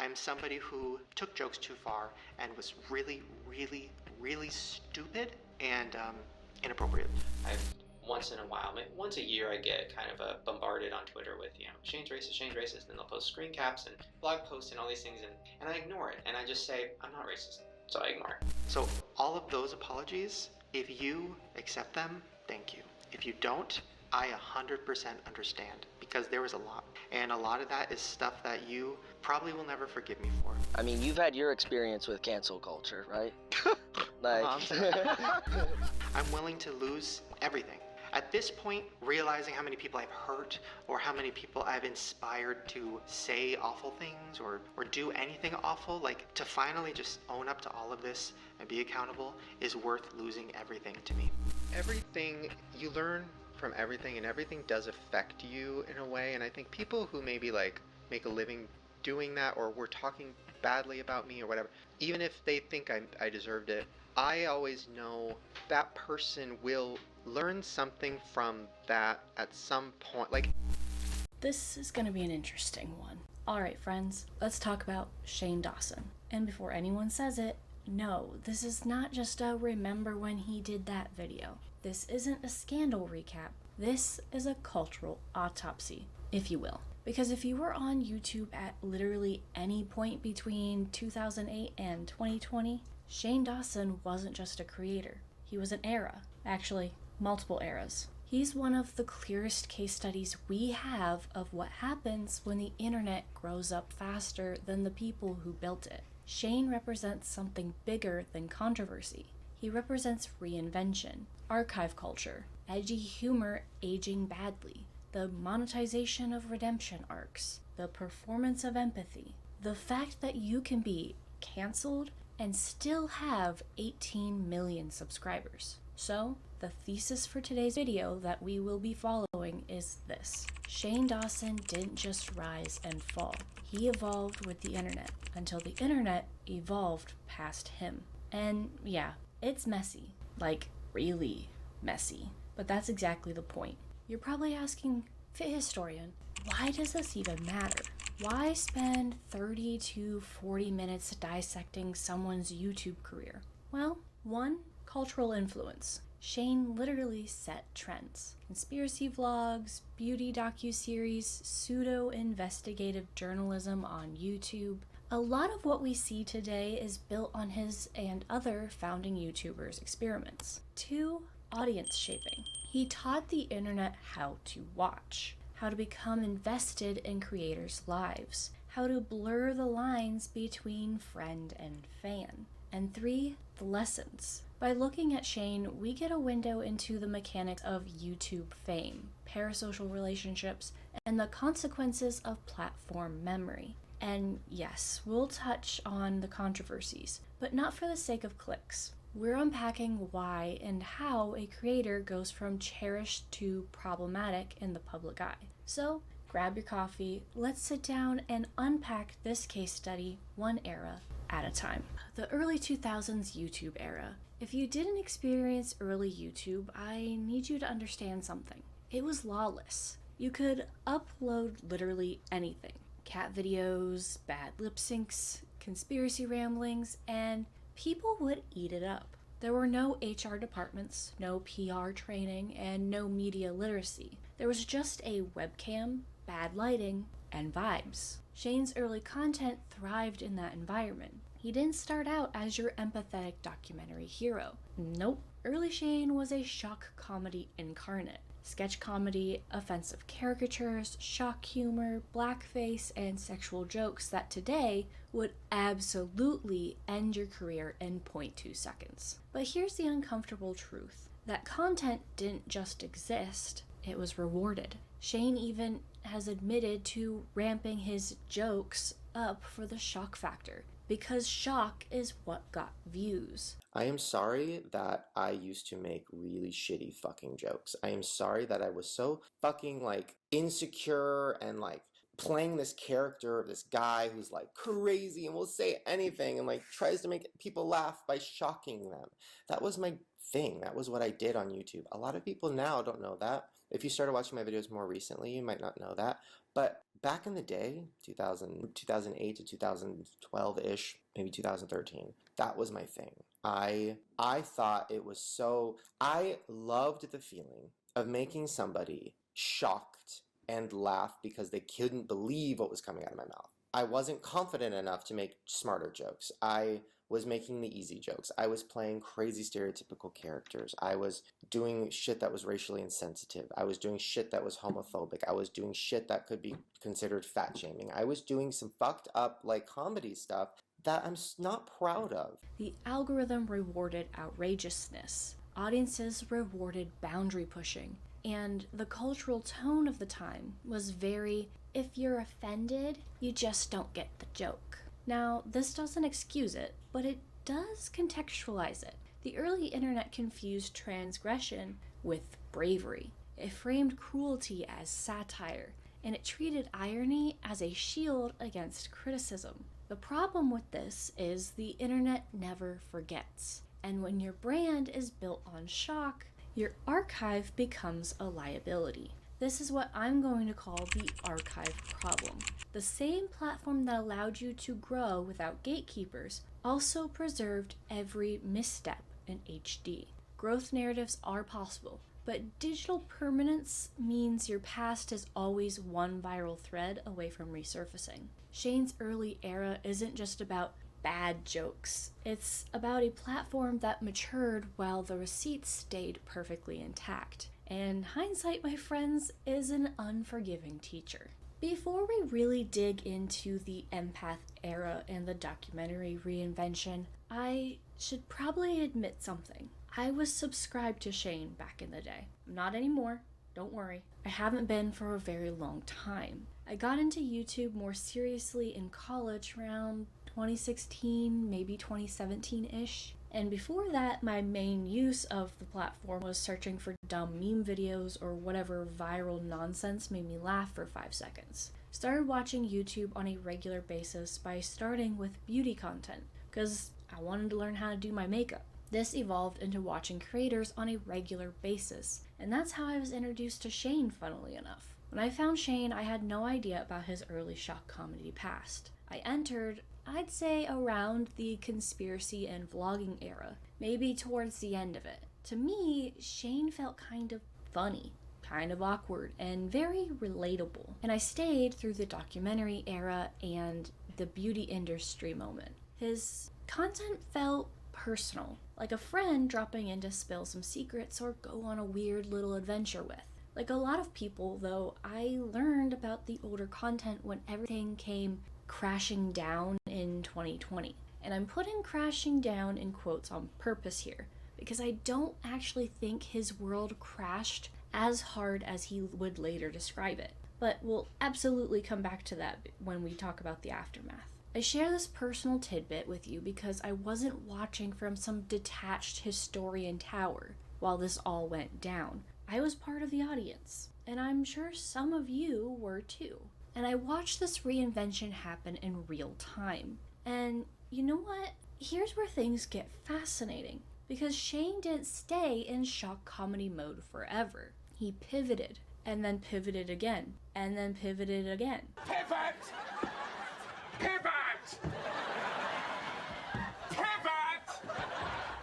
I'm somebody who took jokes too far and was really, really, really stupid and inappropriate. Once in a while, maybe once a year, I get kind of bombarded on Twitter with, Shane's racist, and then they'll post screen caps and blog posts and all these things, and I ignore it, and I just say, I'm not racist, so I ignore it. So all of those apologies, if you accept them, thank you. If you don't, I 100% understand, because there was a lot. And a lot of that is stuff that you probably will never forgive me for. I mean, you've had your experience with cancel culture, right? Like, I'm willing to lose everything. At this point, realizing how many people I've hurt or how many people I've inspired to say awful things or do anything awful, like to finally just own up to all of this and be accountable is worth losing everything to me. Everything, you learn from everything, and everything does affect you in a way, and I think people who maybe like make a living doing that or were talking badly about me or whatever, even if they think I deserved it, I always know that person will learn something from that at some point. Like, this is going to be an interesting one. Alright friends, let's talk about Shane Dawson. And before anyone says it, no, this is not just a remember when he did that video. This isn't a scandal recap. This is a cultural autopsy, if you will. Because if you were on YouTube at literally any point between 2008 and 2020, Shane Dawson wasn't just a creator. He was an era. Actually, multiple eras. He's one of the clearest case studies we have of what happens when the internet grows up faster than the people who built it. Shane represents something bigger than controversy. He represents reinvention, archive culture, edgy humor aging badly, the monetization of redemption arcs, the performance of empathy, the fact that you can be canceled and still have 18 million subscribers. So, the thesis for today's video that we will be following is this. Shane Dawson didn't just rise and fall. He evolved with the internet until the internet evolved past him. And yeah, it's messy. Like, really messy. But that's exactly the point. You're probably asking, Fit Historian, why does this even matter? Why spend 30 to 40 minutes dissecting someone's YouTube career? Well, one, cultural influence. Shane literally set trends. Conspiracy vlogs, beauty docuseries, pseudo-investigative journalism on YouTube. A lot of what we see today is built on his and other founding YouTubers' experiments. Two, audience shaping. He taught the internet how to watch, how to become invested in creators' lives, how to blur the lines between friend and fan. And three, the lessons. By looking at Shane, we get a window into the mechanics of YouTube fame, parasocial relationships, and the consequences of platform memory. And yes, we'll touch on the controversies, but not for the sake of clicks. We're unpacking why and how a creator goes from cherished to problematic in the public eye. So, grab your coffee, let's sit down and unpack this case study one era at a time. The early 2000s YouTube era. If you didn't experience early YouTube, I need you to understand something. It was lawless. You could upload literally anything. Cat videos, bad lip syncs, conspiracy ramblings, and people would eat it up. There were no HR departments, no PR training, and no media literacy. There was just a webcam, bad lighting, and vibes. Shane's early content thrived in that environment. He didn't start out as your empathetic documentary hero. Nope. Early Shane was a shock comedy incarnate. Sketch comedy, offensive caricatures, shock humor, blackface, and sexual jokes that today would absolutely end your career in 0.2 seconds. But here's the uncomfortable truth. That content didn't just exist, it was rewarded. Shane even has admitted to ramping his jokes up for the shock factor, because shock is what got views. I am sorry that I used to make really shitty fucking jokes. I am sorry that I was so fucking like insecure and like playing this character of this guy who's like crazy and will say anything and like tries to make people laugh by shocking them. That was my thing. That was what I did on YouTube. A lot of people now don't know that. If you started watching my videos more recently, you might not know that. But back in the day, 2008 to 2012-ish, maybe 2013, that was my thing. I thought it was so... I loved the feeling of making somebody shocked and laugh because they couldn't believe what was coming out of my mouth. I wasn't confident enough to make smarter jokes. I was making the easy jokes. I was playing crazy stereotypical characters. I was doing shit that was racially insensitive. I was doing shit that was homophobic. I was doing shit that could be considered fat shaming. I was doing some fucked up like comedy stuff that I'm not proud of. The algorithm rewarded outrageousness. Audiences rewarded boundary pushing. And the cultural tone of the time was very, if you're offended, you just don't get the joke. Now, this doesn't excuse it, but it does contextualize it. The early internet confused transgression with bravery. It framed cruelty as satire, and it treated irony as a shield against criticism. The problem with this is the internet never forgets. And when your brand is built on shock, your archive becomes a liability. This is what I'm going to call the archive problem. The same platform that allowed you to grow without gatekeepers also preserved every misstep in HD. Growth narratives are possible, but digital permanence means your past is always one viral thread away from resurfacing. Shane's early era isn't just about bad jokes. It's about a platform that matured while the receipts stayed perfectly intact. And hindsight, my friends, is an unforgiving teacher. Before we really dig into the empath era and the documentary Reinvention, I should probably admit something. I was subscribed to Shane back in the day. Not anymore, don't worry. I haven't been for a very long time. I got into YouTube more seriously in college around 2016, maybe 2017-ish. And before that, my main use of the platform was searching for dumb meme videos or whatever viral nonsense made me laugh for 5 seconds. Started watching YouTube on a regular basis by starting with beauty content, because I wanted to learn how to do my makeup. This evolved into watching creators on a regular basis, and that's how I was introduced to Shane, funnily enough. When I found Shane, I had no idea about his early shock comedy past. I entered, I'd say, around the conspiracy and vlogging era, maybe towards the end of it. To me, Shane felt kind of funny, kind of awkward, and very relatable. And I stayed through the documentary era and the beauty industry moment. His content felt personal, like a friend dropping in to spill some secrets or go on a weird little adventure with. Like a lot of people, though, I learned about the older content when everything came crashing down in 2020. And I'm putting crashing down in quotes on purpose here, because I don't actually think his world crashed as hard as he would later describe it. But we'll absolutely come back to that when we talk about the aftermath. I share this personal tidbit with you because I wasn't watching from some detached historian tower while this all went down. I was part of the audience, and I'm sure some of you were too. And I watched this reinvention happen in real time. And you know what? Here's where things get fascinating. Because Shane didn't stay in shock comedy mode forever. He pivoted, and then pivoted again, and then pivoted again. Pivot! Pivot! Pivot!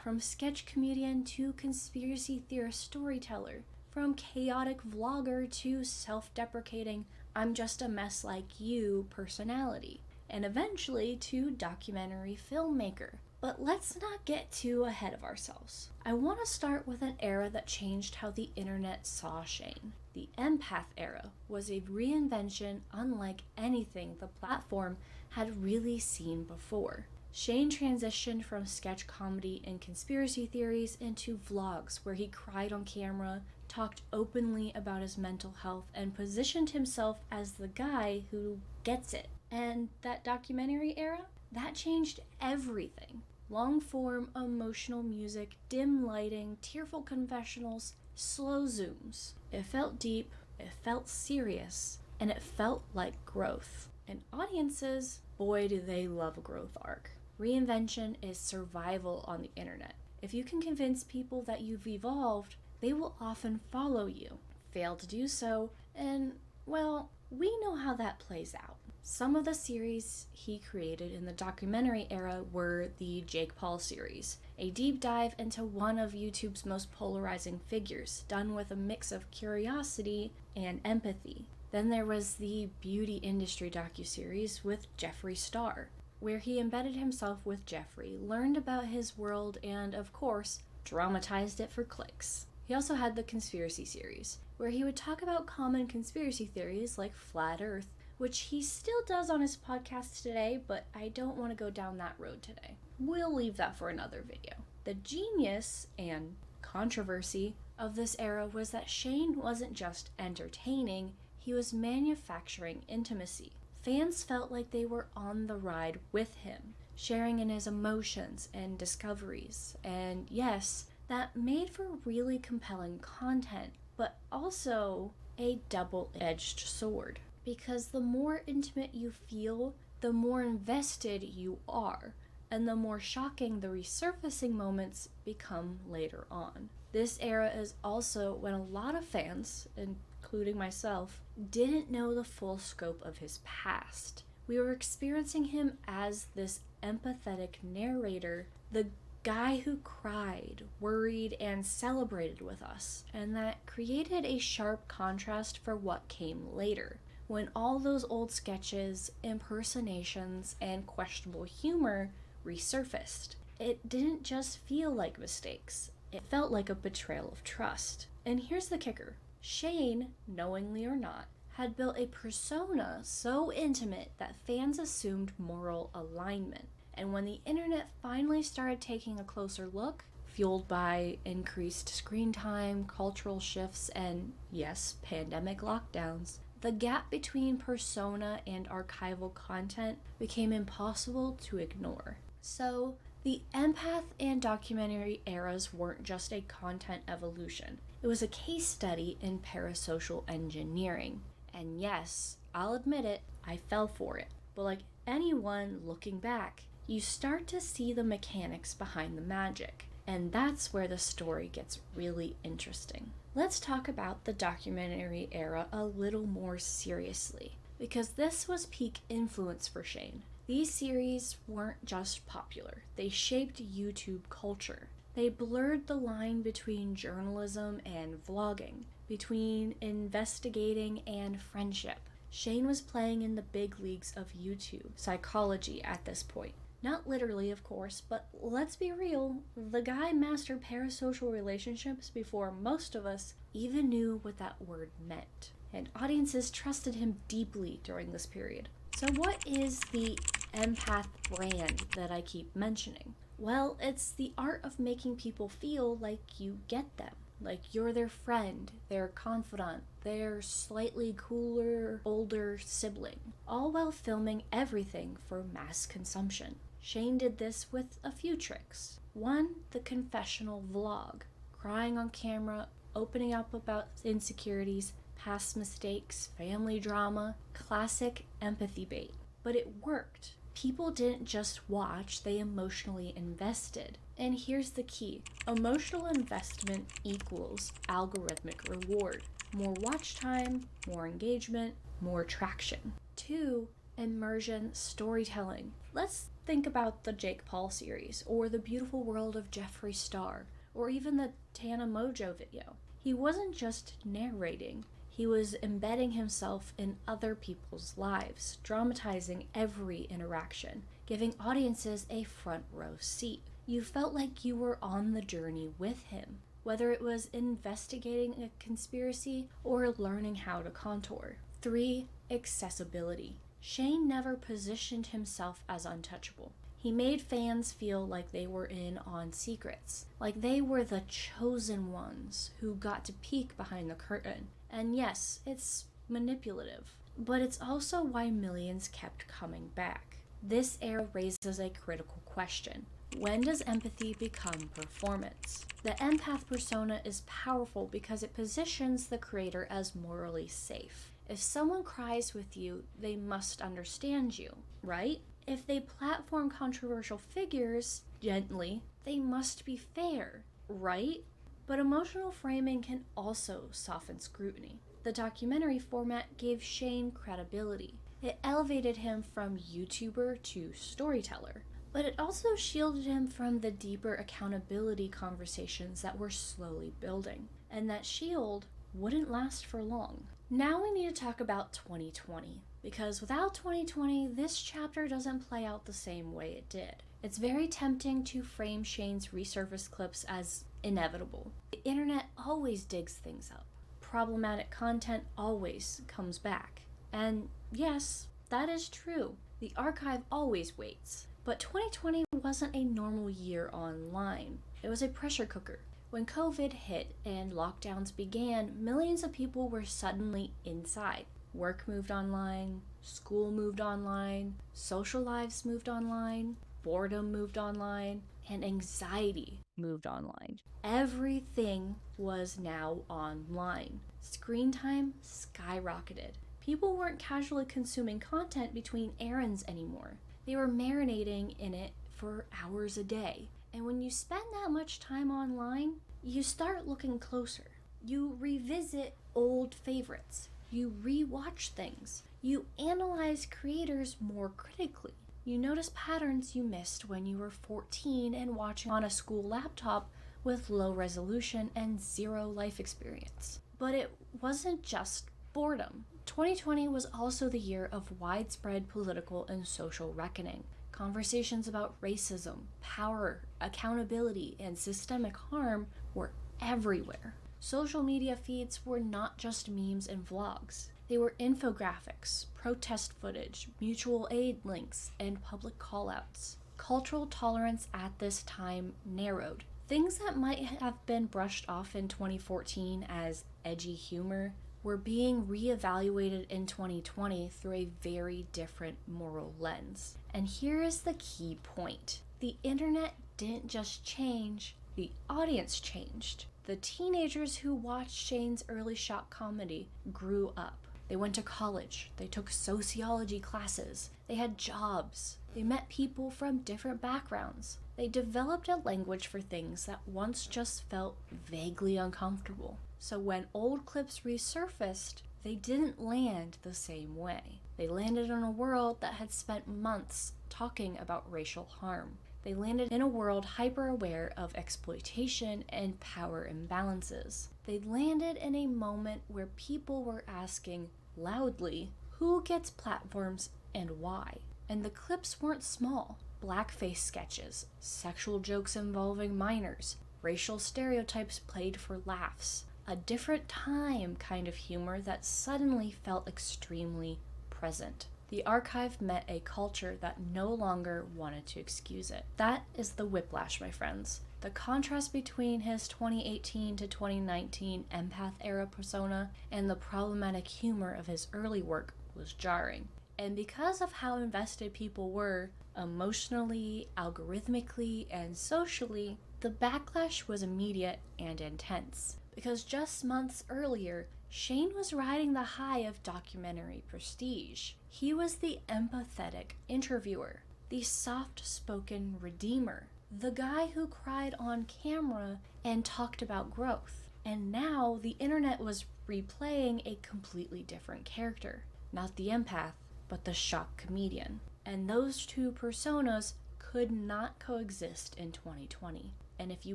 From sketch comedian to conspiracy theorist storyteller. From chaotic vlogger to self-deprecating, I'm just a mess like you personality. And eventually to documentary filmmaker. But let's not get too ahead of ourselves. I want to start with an era that changed how the internet saw Shane. The empath era was a reinvention unlike anything the platform had really seen before. Shane transitioned from sketch comedy and conspiracy theories into vlogs where he cried on camera, talked openly about his mental health, and positioned himself as the guy who gets it. And that documentary era? That changed everything. Long-form emotional music, dim lighting, tearful confessionals, slow zooms. It felt deep, it felt serious, and it felt like growth. And audiences, boy do they love a growth arc. Reinvention is survival on the internet. If you can convince people that you've evolved, they will often follow you. Fail to do so, and, well, we know how that plays out. Some of the series he created in the documentary era were the Jake Paul series, a deep dive into one of YouTube's most polarizing figures, done with a mix of curiosity and empathy. Then there was the beauty industry docuseries with Jeffree Star, where he embedded himself with Jeffree, learned about his world, and, of course, dramatized it for clicks. He also had the conspiracy series, where he would talk about common conspiracy theories like Flat Earth, which he still does on his podcast today, but I don't want to go down that road today. We'll leave that for another video. The genius and controversy of this era was that Shane wasn't just entertaining, he was manufacturing intimacy. Fans felt like they were on the ride with him, sharing in his emotions and discoveries, and yes, that made for really compelling content, but also a double-edged sword. Because the more intimate you feel, the more invested you are, and the more shocking the resurfacing moments become later on. This era is also when a lot of fans, including myself, didn't know the full scope of his past. We were experiencing him as this empathetic narrator, the guy who cried, worried, and celebrated with us, and that created a sharp contrast for what came later, when all those old sketches, impersonations, and questionable humor resurfaced. It didn't just feel like mistakes, it felt like a betrayal of trust. And here's the kicker. Shane, knowingly or not, had built a persona so intimate that fans assumed moral alignment. And when the internet finally started taking a closer look, fueled by increased screen time, cultural shifts, and yes, pandemic lockdowns, the gap between persona and archival content became impossible to ignore. So, the empath and documentary eras weren't just a content evolution. It was a case study in parasocial engineering. And yes, I'll admit it, I fell for it. But like anyone looking back, you start to see the mechanics behind the magic. And that's where the story gets really interesting. Let's talk about the documentary era a little more seriously, because this was peak influence for Shane. These series weren't just popular, they shaped YouTube culture. They blurred the line between journalism and vlogging, between investigating and friendship. Shane was playing in the big leagues of YouTube psychology at this point. Not literally, of course, but let's be real, the guy mastered parasocial relationships before most of us even knew what that word meant. And audiences trusted him deeply during this period. So what is the empath brand that I keep mentioning? Well, it's the art of making people feel like you get them. Like you're their friend, their confidant, their slightly cooler, older sibling. All while filming everything for mass consumption. Shane did this with a few tricks. One, the confessional vlog. Crying on camera, opening up about insecurities, past mistakes, family drama. Classic empathy bait. But it worked. People didn't just watch, they emotionally invested. And here's the key. Emotional investment equals algorithmic reward. More watch time, more engagement, more traction. 2, immersion storytelling. Let's think about the Jake Paul series, or the beautiful world of Jeffree Star, or even the Tana Mojo video. He wasn't just narrating, he was embedding himself in other people's lives, dramatizing every interaction, giving audiences a front row seat. You felt like you were on the journey with him, whether it was investigating a conspiracy or learning how to contour. 3, accessibility. Shane never positioned himself as untouchable. He made fans feel like they were in on secrets, like they were the chosen ones who got to peek behind the curtain. And yes, it's manipulative, but it's also why millions kept coming back. This era raises a critical question. When does empathy become performance? The empath persona is powerful because it positions the creator as morally safe. If someone cries with you, they must understand you, right? If they platform controversial figures gently, they must be fair, right? But emotional framing can also soften scrutiny. The The documentary format gave Shane credibility. It elevated him from YouTuber to storyteller, but it also shielded him from the deeper accountability conversations that were slowly building. And that shield wouldn't last for long. Now we need to talk about 2020, because without 2020, this chapter doesn't play out the same way it did. It's very tempting to frame Shane's resurfaced clips as inevitable. The internet always digs things up. Problematic content always comes back. And yes, that is true. The archive always waits. But 2020 wasn't a normal year online. It was a pressure cooker. When COVID hit and lockdowns began, millions of people were suddenly inside. Work moved online, school moved online, social lives moved online, boredom moved online, and anxiety moved online. Everything was now online. Screen time skyrocketed. People weren't casually consuming content between errands anymore. They were marinating in it for hours a day. And when you spend that much time online, you start looking closer. You revisit old favorites. You rewatch things. You analyze creators more critically. You notice patterns you missed when you were 14 and watching on a school laptop with low resolution and zero life experience. But it wasn't just boredom. 2020 was also the year of widespread political and social reckoning. Conversations about racism, power, accountability, and systemic harm were everywhere. Social media feeds were not just memes and vlogs. They were infographics, protest footage, mutual aid links, and public callouts. Cultural tolerance at this time narrowed. Things that might have been brushed off in 2014 as edgy humor were being reevaluated in 2020 through a very different moral lens. And here is the key point. The internet didn't just change, the audience changed. The teenagers who watched Shane's early shock comedy grew up. They went to college, they took sociology classes, they had jobs, they met people from different backgrounds. They developed a language for things that once just felt vaguely uncomfortable. So when old clips resurfaced, they didn't land the same way. They landed in a world that had spent months talking about racial harm. They landed in a world hyper-aware of exploitation and power imbalances. They landed in a moment where people were asking loudly, who gets platforms and why? And the clips weren't small. Blackface sketches, sexual jokes involving minors, racial stereotypes played for laughs. A different time kind of humor that suddenly felt extremely present. The archive met a culture that no longer wanted to excuse it. That is the whiplash, my friends. The contrast between his 2018 to 2019 empath era persona and the problematic humor of his early work was jarring. And because of how invested people were, emotionally, algorithmically, and socially, the backlash was immediate and intense. Because just months earlier, Shane was riding the high of documentary prestige. He was the empathetic interviewer, the soft-spoken redeemer, the guy who cried on camera and talked about growth. And now the internet was replaying a completely different character. Not the empath, but the shock comedian. And those two personas could not coexist in 2020. And if you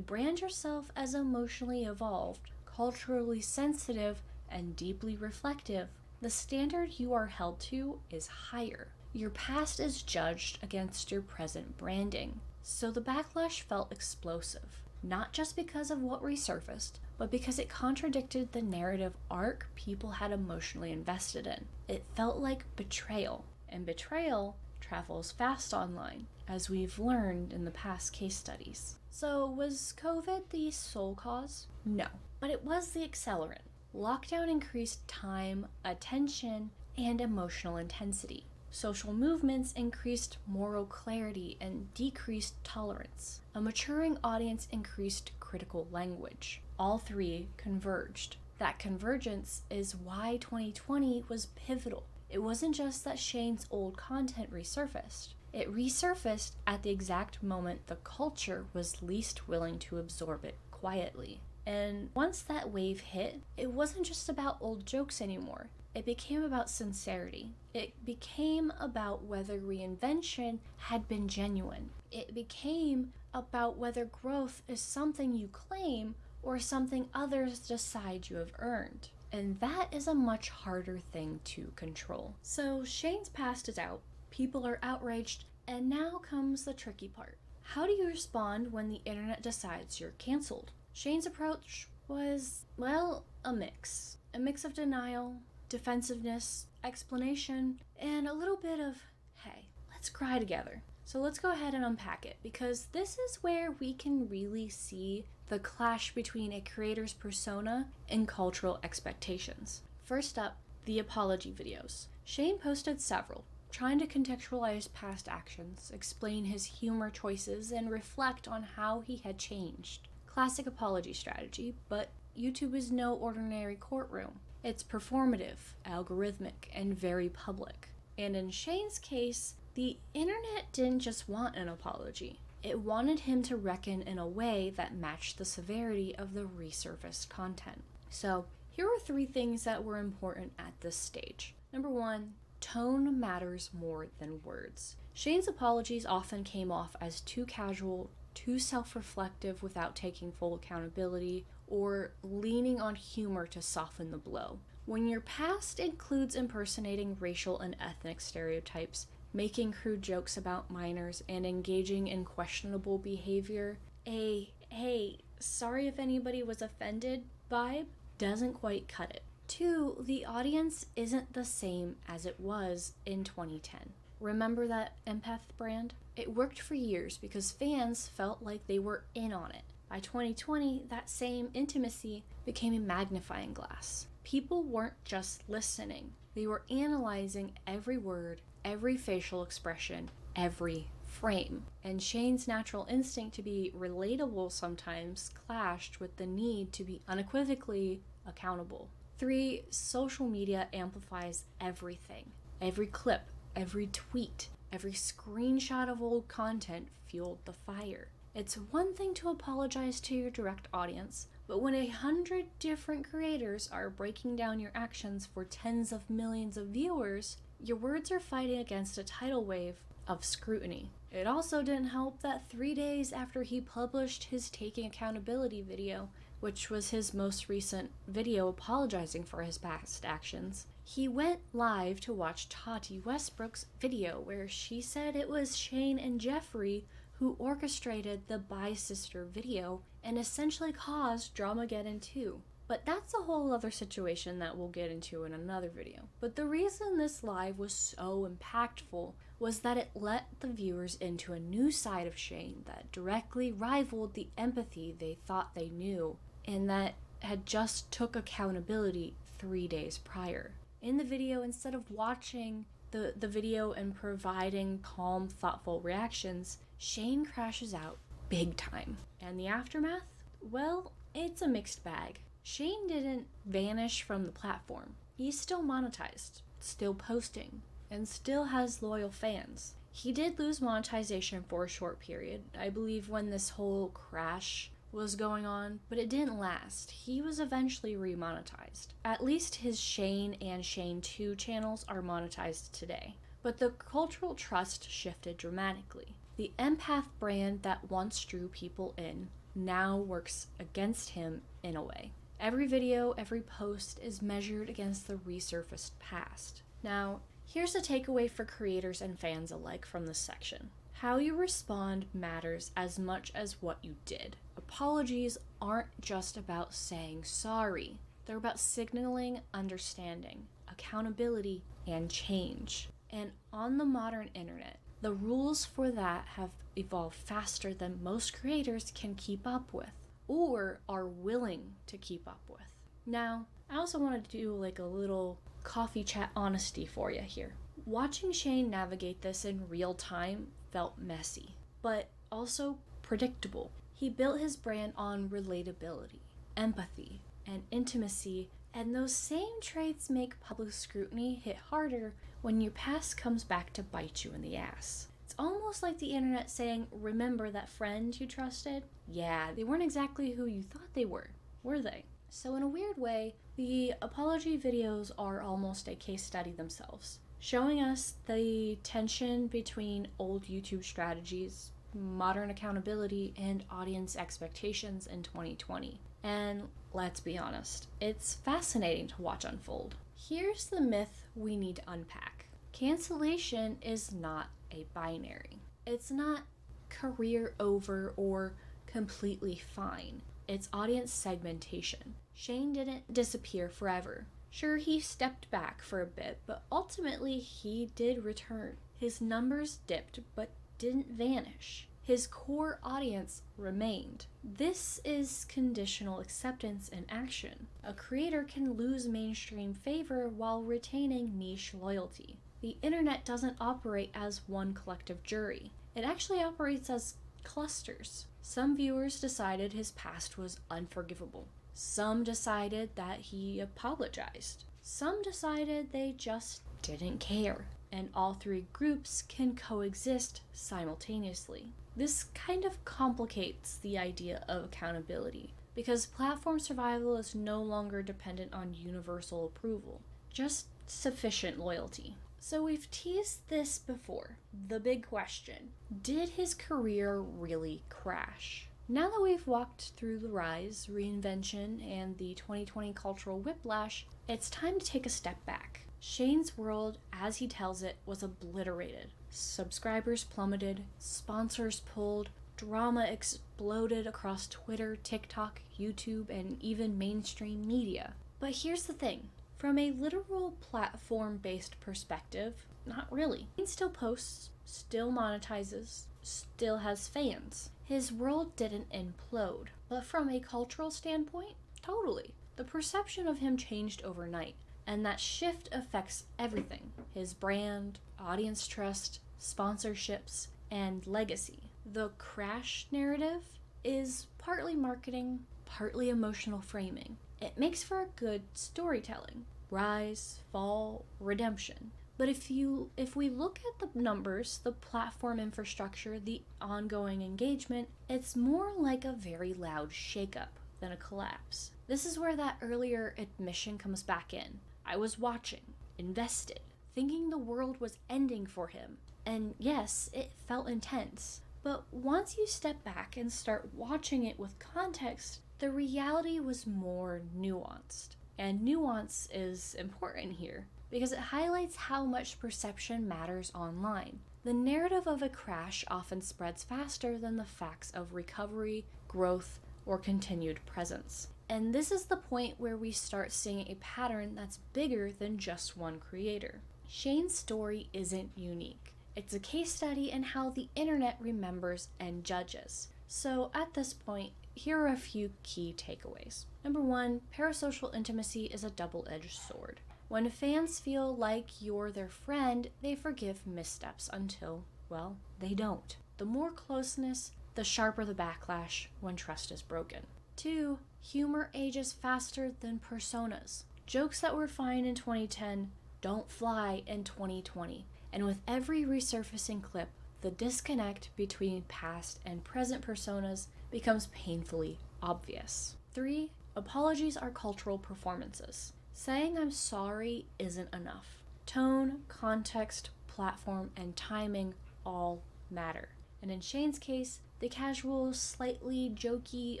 brand yourself as emotionally evolved, culturally sensitive, and deeply reflective, the standard you are held to is higher. Your past is judged against your present branding. So the backlash felt explosive, not just because of what resurfaced, but because it contradicted the narrative arc people had emotionally invested in. It felt like betrayal, and betrayal travels fast online, as we've learned in the past case studies. So was COVID the sole cause? No, but it was the accelerant. Lockdown increased time, attention, and emotional intensity. Social movements increased moral clarity and decreased tolerance. A maturing audience increased critical language. All three converged. That convergence is why 2020 was pivotal. It wasn't just that Shane's old content resurfaced. It resurfaced at the exact moment the culture was least willing to absorb it quietly. And once that wave hit, it wasn't just about old jokes anymore. It became about sincerity. It became about whether reinvention had been genuine. It became about whether growth is something you claim or something others decide you have earned. And that is a much harder thing to control. So Shane's past is out, people are outraged, and now comes the tricky part. How do you respond when the internet decides you're canceled? Shane's approach was, well, a mix. A mix of denial, defensiveness, explanation, and a little bit of, hey, let's cry together. So let's go ahead and unpack it, because this is where we can really see the clash between a creator's persona and cultural expectations. First up, the apology videos. Shane posted several, trying to contextualize past actions, explain his humor choices, and reflect on how he had changed. Classic apology strategy, but YouTube is no ordinary courtroom. It's performative, algorithmic, and very public. And in Shane's case, the internet didn't just want an apology. It wanted him to reckon in a way that matched the severity of the resurfaced content. So, here are 3 things that were important at this stage. Number 1, tone matters more than words. Shane's apologies often came off as too casual, too self-reflective without taking full accountability, or leaning on humor to soften the blow. When your past includes impersonating racial and ethnic stereotypes, making crude jokes about minors, and engaging in questionable behavior, a hey, sorry if anybody was offended vibe doesn't quite cut it. 2, the audience isn't the same as it was in 2010. Remember that empath brand? It worked for years because fans felt like they were in on it. By 2020, that same intimacy became a magnifying glass. People weren't just listening, they were analyzing every word, every facial expression, every frame. And Shane's natural instinct to be relatable sometimes clashed with the need to be unequivocally accountable. 3, social media amplifies everything. Every clip, every tweet, every screenshot of old content fueled the fire. It's one thing to apologize to your direct audience, but when 100 different creators are breaking down your actions for tens of millions of viewers, your words are fighting against a tidal wave of scrutiny. It also didn't help that 3 days after he published his Taking Accountability video, which was his most recent video apologizing for his past actions, he went live to watch Tati Westbrook's video where she said it was Shane and Jeffrey who orchestrated the Bye Sister video and essentially caused Dramageddon 2. But that's a whole other situation that we'll get into in another video. But the reason this live was so impactful was that it let the viewers into a new side of Shane that directly rivaled the empathy they thought they knew and that had just took accountability 3 days prior. In the video, instead of watching the video and providing calm, thoughtful reactions, Shane crashes out big time. And the aftermath? Well, it's a mixed bag. Shane didn't vanish from the platform. He's still monetized, still posting, and still has loyal fans. He did lose monetization for a short period, I believe when this whole crash was going on, but it didn't last. He was eventually remonetized. At least his Shane and Shane 2 channels are monetized today. But the cultural trust shifted dramatically. The empath brand that once drew people in now works against him in a way. Every video, every post is measured against the resurfaced past. Now, here's a takeaway for creators and fans alike from this section. How you respond matters as much as what you did. Apologies aren't just about saying sorry. They're about signaling understanding, accountability, and change. And on the modern internet, the rules for that have evolved faster than most creators can keep up with, or are willing to keep up with. Now, I also want to do like a little coffee chat honesty for you here. Watching Shane navigate this in real time felt messy, but also predictable. He built his brand on relatability, empathy, and intimacy, and those same traits make public scrutiny hit harder when your past comes back to bite you in the ass. It's almost like the internet saying, remember that friend you trusted? Yeah, they weren't exactly who you thought they were. were they? So in a weird way, the apology videos are almost a case study themselves, showing us the tension between old YouTube strategies, modern accountability, and audience expectations in 2020. And let's be honest, it's fascinating to watch unfold. Here's the myth we need to unpack. Cancellation is not a binary. It's not career over or completely fine. It's audience segmentation. Shane didn't disappear forever. Sure, he stepped back for a bit, but ultimately he did return. His numbers dipped, but didn't vanish. His core audience remained. This is conditional acceptance in action. A creator can lose mainstream favor while retaining niche loyalty. The internet doesn't operate as one collective jury. It actually operates as clusters. Some viewers decided his past was unforgivable. Some decided that he apologized. Some decided they just didn't care. And all three groups can coexist simultaneously. This kind of complicates the idea of accountability, because platform survival is no longer dependent on universal approval, just sufficient loyalty. So we've teased this before. The big question: did his career really crash? Now that we've walked through the rise, reinvention, and the 2020 cultural whiplash, it's time to take a step back. Shane's world, as he tells it, was obliterated. Subscribers plummeted, sponsors pulled, drama exploded across Twitter, TikTok, YouTube, and even mainstream media. But here's the thing. From a literal platform-based perspective, not really. He still posts, still monetizes, still has fans. His world didn't implode. But from a cultural standpoint, totally. The perception of him changed overnight. And that shift affects everything: his brand, audience trust, sponsorships, and legacy. The crash narrative is partly marketing, partly emotional framing. It makes for a good storytelling. Rise, fall, redemption. But if we look at the numbers, the platform infrastructure, the ongoing engagement, it's more like a very loud shakeup than a collapse. This is where that earlier admission comes back in. I was watching, invested, thinking the world was ending for him. And yes, it felt intense. But once you step back and start watching it with context, the reality was more nuanced. And nuance is important here, because it highlights how much perception matters online. The narrative of a crash often spreads faster than the facts of recovery, growth, or continued presence. And this is the point where we start seeing a pattern that's bigger than just one creator. Shane's story isn't unique. It's a case study in how the internet remembers and judges. So at this point, here are a few key takeaways. Number 1, parasocial intimacy is a double-edged sword. When fans feel like you're their friend, they forgive missteps until, well, they don't. The more closeness, the sharper the backlash when trust is broken. 2, humor ages faster than personas. Jokes that were fine in 2010 don't fly in 2020. And with every resurfacing clip, the disconnect between past and present personas becomes painfully obvious. 3, apologies are cultural performances. Saying I'm sorry isn't enough. Tone, context, platform, and timing all matter. And in Shane's case, the casual, slightly jokey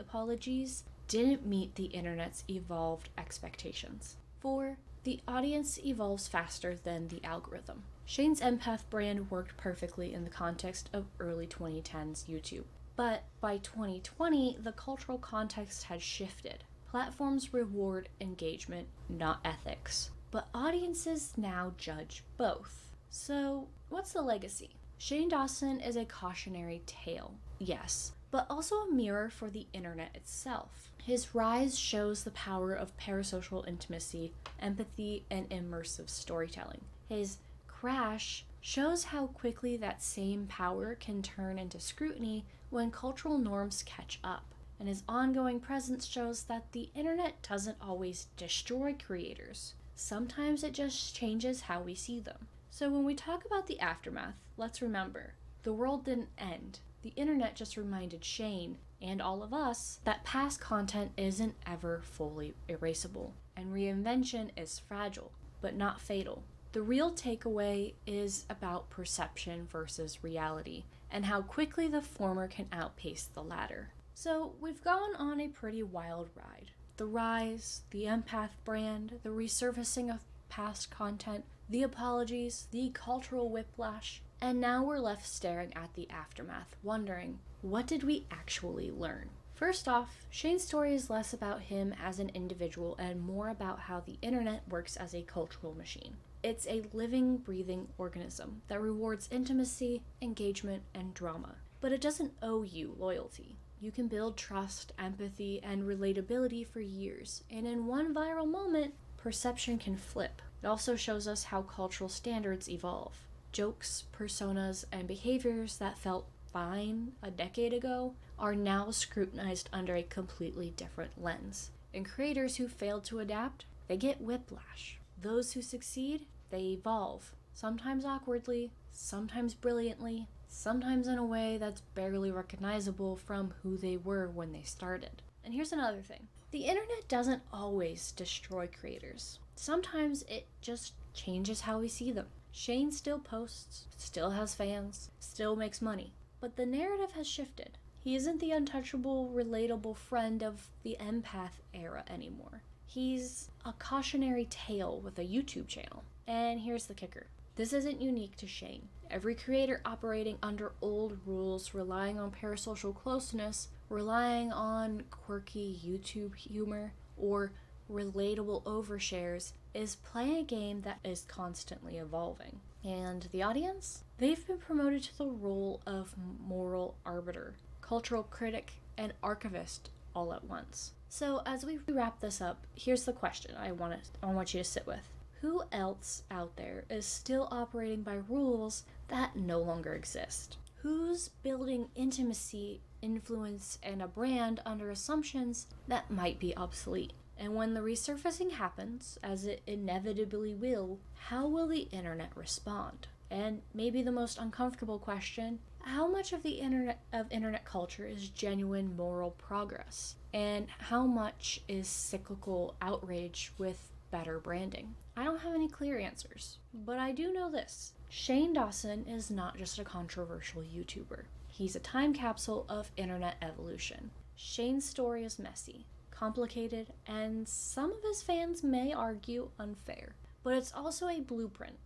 apologies didn't meet the internet's evolved expectations. 4, the audience evolves faster than the algorithm. Shane's empath brand worked perfectly in the context of early 2010s YouTube. But by 2020, the cultural context had shifted. Platforms reward engagement, not ethics. But audiences now judge both. So, what's the legacy? Shane Dawson is a cautionary tale, yes, but also a mirror for the internet itself. His rise shows the power of parasocial intimacy, empathy, and immersive storytelling. His crash shows how quickly that same power can turn into scrutiny when cultural norms catch up. And his ongoing presence shows that the internet doesn't always destroy creators. Sometimes it just changes how we see them. So when we talk about the aftermath, let's remember, The world didn't end. The internet just reminded Shane, and all of us, that past content isn't ever fully erasable, and reinvention is fragile, but not fatal. The real takeaway is about perception versus reality, and how quickly the former can outpace the latter. So we've gone on a pretty wild ride. The rise, the empath brand, the resurfacing of past content, the apologies, the cultural whiplash, and now we're left staring at the aftermath, wondering, what did we actually learn? First off, Shane's story is less about him as an individual and more about how the internet works as a cultural machine. It's a living, breathing organism that rewards intimacy, engagement, and drama. But it doesn't owe you loyalty. You can build trust, empathy, and relatability for years, and in one viral moment, perception can flip. It also shows us how cultural standards evolve. Jokes, personas, and behaviors that felt fine a decade ago are now scrutinized under a completely different lens. And creators who fail to adapt, they get whiplash. Those who succeed, they evolve, sometimes awkwardly, sometimes brilliantly, sometimes in a way that's barely recognizable from who they were when they started. And here's another thing. The internet doesn't always destroy creators. Sometimes it just changes how we see them. Shane still posts, still has fans, still makes money. But the narrative has shifted. He isn't the untouchable, relatable friend of the empath era anymore. He's a cautionary tale with a YouTube channel. And here's the kicker. This isn't unique to Shane. Every creator operating under old rules, relying on parasocial closeness, relying on quirky YouTube humor, or relatable overshares, is playing a game that is constantly evolving. And the audience? They've been promoted to the role of moral arbiter, cultural critic, and archivist all at once. So as we wrap this up, here's the question I want you to sit with. Who else out there is still operating by rules that no longer exist? Who's building intimacy, influence, and a brand under assumptions that might be obsolete? And when the resurfacing happens, as it inevitably will, how will the internet respond? And maybe the most uncomfortable question, how much of the internet culture is genuine moral progress? And how much is cyclical outrage with better branding? I don't have any clear answers, but I do know this. Shane Dawson is not just a controversial YouTuber. He's a time capsule of internet evolution. Shane's story is messy, complicated, and some of his fans may argue unfair. But it's also a blueprint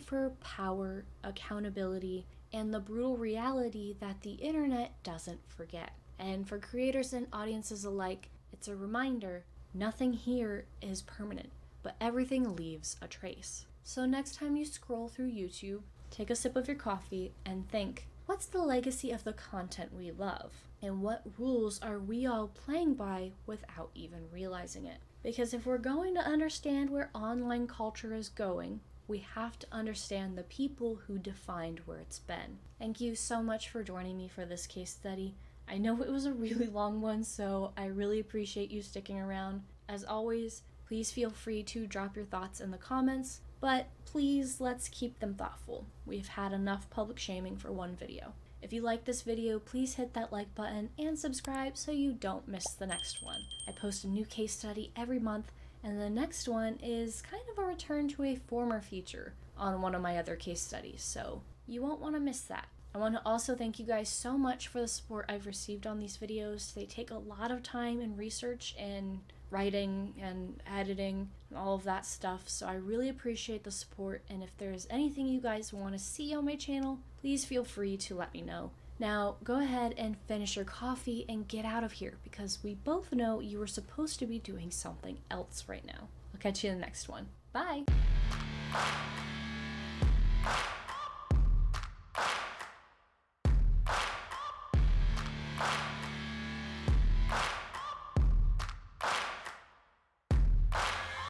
for power, accountability, and the brutal reality that the internet doesn't forget. And for creators and audiences alike, it's a reminder, nothing here is permanent, but everything leaves a trace. So next time you scroll through YouTube, take a sip of your coffee and think, what's the legacy of the content we love? And what rules are we all playing by without even realizing it? Because if we're going to understand where online culture is going, we have to understand the people who defined where it's been. Thank you so much for joining me for this case study. I know it was a really long one, so I really appreciate you sticking around. As always, please feel free to drop your thoughts in the comments, but please let's keep them thoughtful. We've had enough public shaming for one video. If you like this video, please hit that like button and subscribe so you don't miss the next one. I post a new case study every month, and the next one is kind of a return to a former feature on one of my other case studies, so you won't want to miss that. I want to also thank you guys so much for the support I've received on these videos. They take a lot of time and research and writing and editing and all of that stuff, so I really appreciate the support, and if there's anything you guys want to see on my channel, please feel free to let me know. Now go ahead and finish your coffee and get out of here, because we both know you were supposed to be doing something else right now. I'll catch you in the next one. Bye!